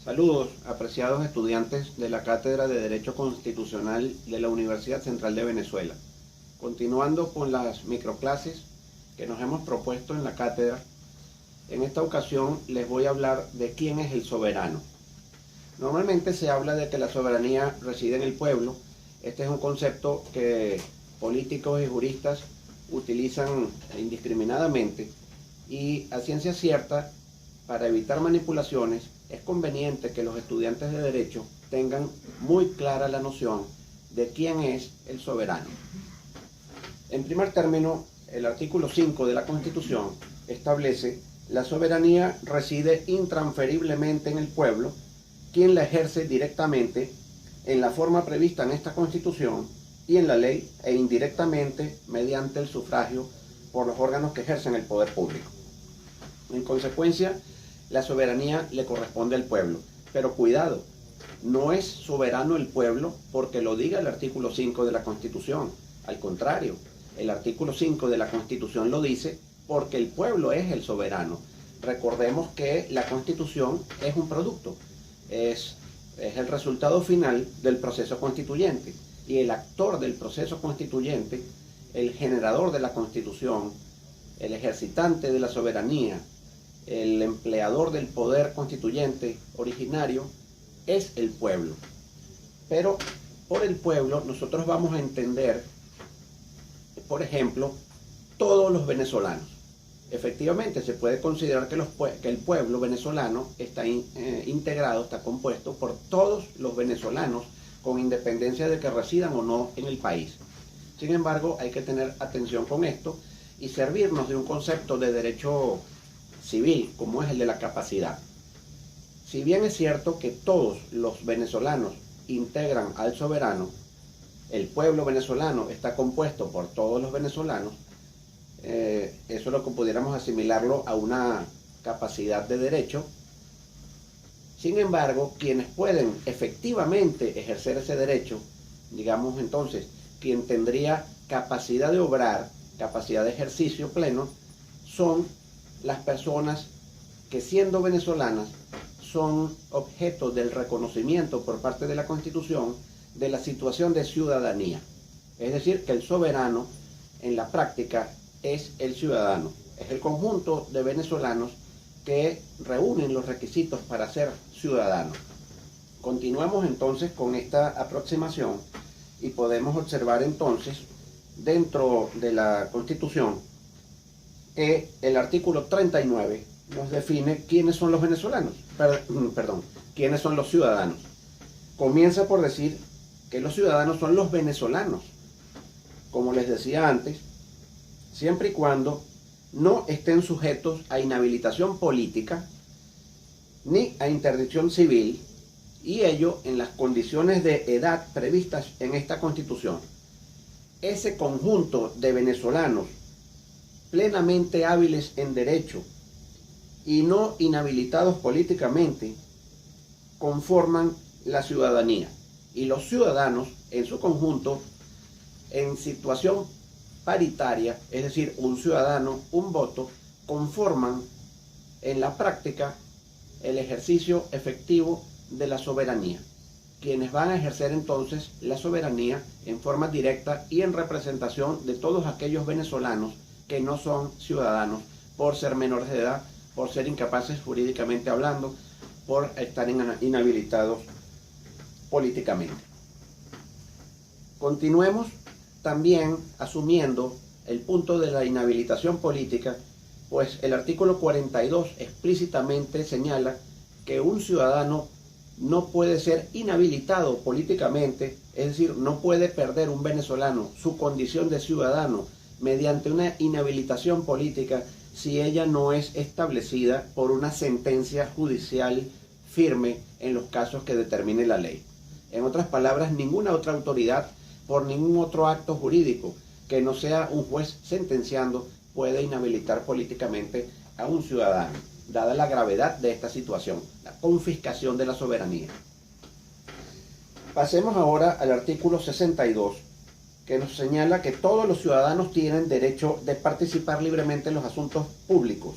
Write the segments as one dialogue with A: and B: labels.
A: Saludos, apreciados estudiantes de la Cátedra de Derecho Constitucional de la Universidad Central de Venezuela. Continuando con las microclases que nos hemos propuesto en la cátedra, en esta ocasión les voy a hablar de quién es el soberano. Normalmente se habla de que la soberanía reside en el pueblo. Este es un concepto que políticos y juristas utilizan indiscriminadamente y a ciencia cierta, para evitar manipulaciones, es conveniente que los estudiantes de Derecho tengan muy clara la noción de quién es el soberano. En primer término, el artículo 5 de la Constitución establece: la soberanía reside intransferiblemente en el pueblo, quien la ejerce directamente en la forma prevista en esta Constitución y en la ley, e indirectamente mediante el sufragio por los órganos que ejercen el poder público. En consecuencia, la soberanía le corresponde al pueblo. Pero cuidado, no es soberano el pueblo porque lo diga el artículo 5 de la Constitución. Al contrario, el artículo 5 de la Constitución lo dice porque el pueblo es el soberano. Recordemos que la Constitución es un producto, es el resultado final del proceso constituyente. Y el actor del proceso constituyente, el generador de la Constitución, el ejercitante de la soberanía, el empleador del poder constituyente originario, es el pueblo. Pero por el pueblo nosotros vamos a entender, por ejemplo, todos los venezolanos. Efectivamente, se puede considerar que el pueblo venezolano está integrado, está compuesto por todos los venezolanos, con independencia de que residan o no en el país. Sin embargo, hay que tener atención con esto y servirnos de un concepto de derecho civil, como es el de la capacidad. Si bien es cierto que todos los venezolanos integran al soberano, el pueblo venezolano está compuesto por todos los venezolanos, eso es lo que pudiéramos asimilarlo a una capacidad de derecho. Sin embargo, quienes pueden efectivamente ejercer ese derecho, digamos entonces, quien tendría capacidad de obrar, capacidad de ejercicio pleno, son las personas que, siendo venezolanas, son objeto del reconocimiento por parte de la Constitución de la situación de ciudadanía. Es decir, que el soberano en la práctica es el ciudadano, es el conjunto de venezolanos que reúnen los requisitos para ser ciudadanos. Continuamos entonces con esta aproximación y podemos observar entonces dentro de la Constitución que el artículo 39 nos define quiénes son los venezolanos, quiénes son los ciudadanos. Comienza por decir que los ciudadanos son los venezolanos, como les decía antes, siempre y cuando no estén sujetos a inhabilitación política ni a interdicción civil, y ello en las condiciones de edad previstas en esta Constitución. Ese conjunto de venezolanos plenamente hábiles en derecho y no inhabilitados políticamente conforman la ciudadanía, y los ciudadanos en su conjunto, en situación paritaria, es decir, un ciudadano, un voto, conforman en la práctica el ejercicio efectivo de la soberanía, quienes van a ejercer entonces la soberanía en forma directa y en representación de todos aquellos venezolanos que no son ciudadanos por ser menores de edad, por ser incapaces jurídicamente hablando, por estar inhabilitados políticamente. Continuemos también asumiendo el punto de la inhabilitación política, pues el artículo 42 explícitamente señala que un ciudadano no puede ser inhabilitado políticamente, es decir, no puede perder un venezolano su condición de ciudadano mediante una inhabilitación política si ella no es establecida por una sentencia judicial firme en los casos que determine la ley. En otras palabras, ninguna otra autoridad, por ningún otro acto jurídico que no sea un juez sentenciando, puede inhabilitar políticamente a un ciudadano, dada la gravedad de esta situación, la confiscación de la soberanía. Pasemos ahora al artículo 62, que nos señala que todos los ciudadanos tienen derecho de participar libremente en los asuntos públicos.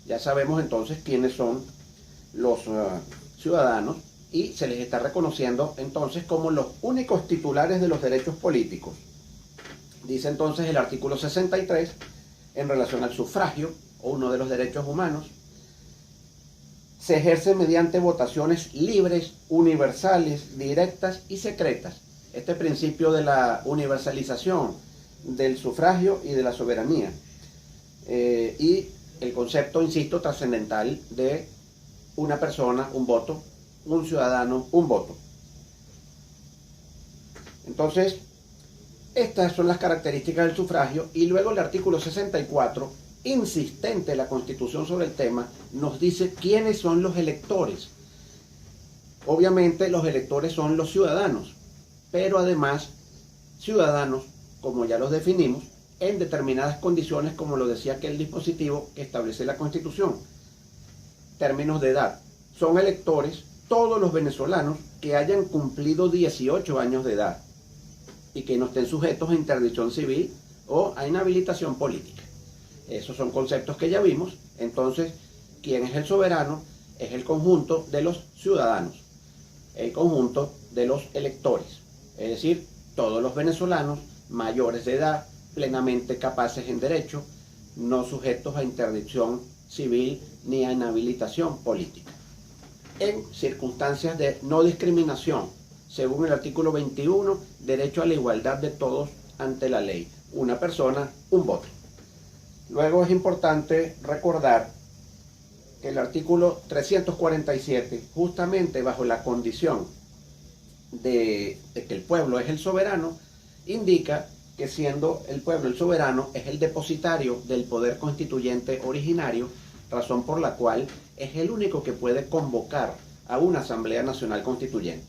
A: Ya sabemos entonces quiénes son los ciudadanos y se les está reconociendo entonces como los únicos titulares de los derechos políticos. Dice entonces el artículo 63 en relación al sufragio, o uno de los derechos humanos: se ejerce mediante votaciones libres, universales, directas y secretas. Este principio de la universalización del sufragio y de la soberanía. Y el concepto, insisto, trascendental de una persona, un voto, un ciudadano, un voto. Entonces, estas son las características del sufragio. Y luego el artículo 64, insistente en la Constitución sobre el tema, nos dice quiénes son los electores. Obviamente los electores son los ciudadanos, pero además ciudadanos, como ya los definimos, en determinadas condiciones, como lo decía aquel dispositivo que establece la Constitución. Términos de edad: son electores todos los venezolanos que hayan cumplido 18 años de edad y que no estén sujetos a interdicción civil o a inhabilitación política. Esos son conceptos que ya vimos. Entonces, ¿quién es el soberano? Es el conjunto de los ciudadanos, el conjunto de los electores, es decir, todos los venezolanos mayores de edad, plenamente capaces en derecho, no sujetos a interdicción civil ni a inhabilitación política, en circunstancias de no discriminación, según el artículo 21, derecho a la igualdad de todos ante la ley, una persona, un voto. Luego es importante recordar que el artículo 347, justamente bajo la condición de que el pueblo es el soberano, indica que siendo el pueblo el soberano, es el depositario del poder constituyente originario, razón por la cual es el único que puede convocar a una Asamblea Nacional Constituyente.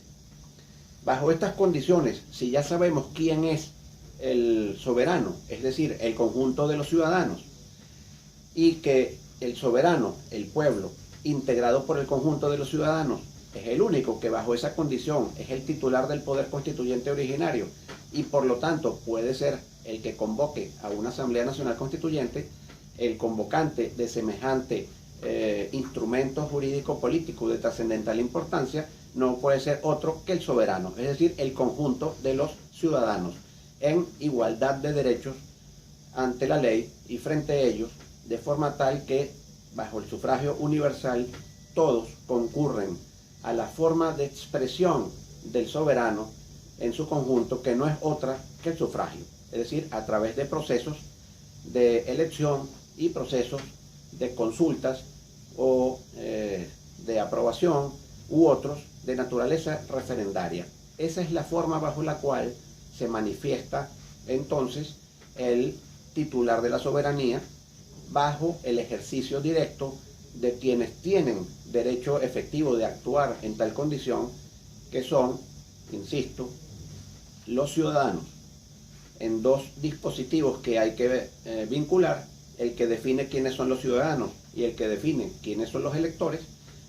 A: Bajo estas condiciones, si ya sabemos quién es el soberano, es decir, el conjunto de los ciudadanos, y que el soberano, el pueblo, integrado por el conjunto de los ciudadanos, es el único que bajo esa condición es el titular del poder constituyente originario y por lo tanto puede ser el que convoque a una Asamblea Nacional Constituyente, el convocante de semejante instrumento jurídico político de trascendental importancia no puede ser otro que el soberano, es decir, el conjunto de los ciudadanos en igualdad de derechos ante la ley y frente a ellos, de forma tal que bajo el sufragio universal todos concurren a la forma de expresión del soberano en su conjunto, que no es otra que el sufragio, es decir, a través de procesos de elección y procesos de consultas o de aprobación u otros de naturaleza referendaria. Esa es la forma bajo la cual se manifiesta entonces el titular de la soberanía bajo el ejercicio directo de quienes tienen derecho efectivo de actuar en tal condición, que son, insisto, los ciudadanos, en dos dispositivos que hay que vincular: el que define quiénes son los ciudadanos y el que define quiénes son los electores,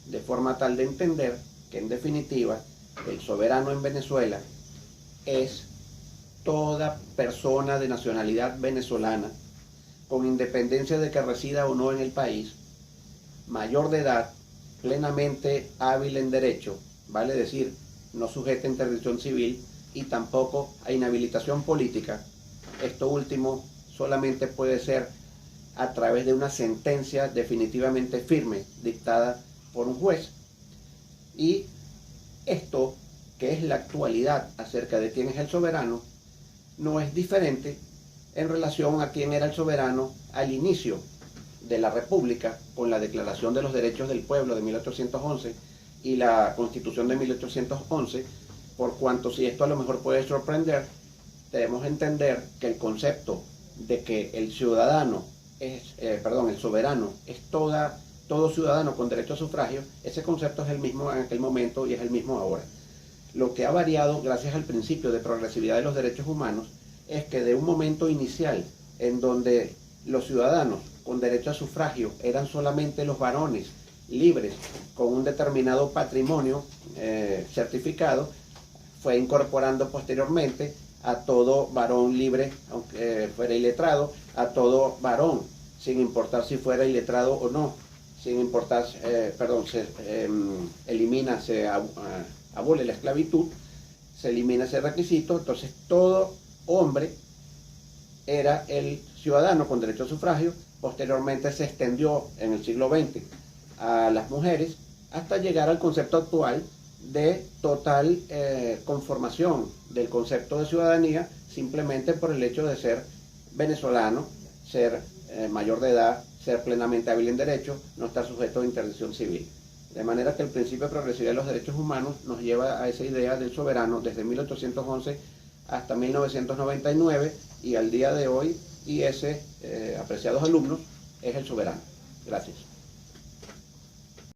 A: de forma tal de entender que en definitiva el soberano en Venezuela es toda persona de nacionalidad venezolana, con independencia de que resida o no en el país, mayor de edad, plenamente hábil en derecho, vale decir, no sujeta a interdicción civil y tampoco a inhabilitación política. Esto último solamente puede ser a través de una sentencia definitivamente firme dictada por un juez. Y esto, que es la actualidad acerca de quién es el soberano, no es diferente en relación a quién era el soberano al inicio de la República, con la Declaración de los Derechos del Pueblo de 1811 y la Constitución de 1811, por cuanto, si esto a lo mejor puede sorprender, debemos entender que el concepto de que el ciudadano es, el soberano es todo ciudadano con derecho a sufragio, ese concepto es el mismo en aquel momento y es el mismo ahora. Lo que ha variado gracias al principio de progresividad de los derechos humanos es que de un momento inicial en donde los ciudadanos con derecho a sufragio eran solamente los varones libres con un determinado patrimonio certificado, fue incorporando posteriormente a todo varón libre, aunque fuera iletrado, a todo varón, sin importar si fuera iletrado o no, sin importar, se elimina se abole la esclavitud, se elimina ese requisito, entonces todo hombre era el ciudadano con derecho a sufragio. Posteriormente se extendió en el siglo XX a las mujeres hasta llegar al concepto actual de total conformación del concepto de ciudadanía, simplemente por el hecho de ser venezolano, ser mayor de edad, ser plenamente hábil en derecho, no estar sujeto a interdicción civil. De manera que el principio de progresividad de los derechos humanos nos lleva a esa idea del soberano desde 1811 hasta 1999, y al día de hoy, y ese, apreciados alumnos, es el soberano. Gracias.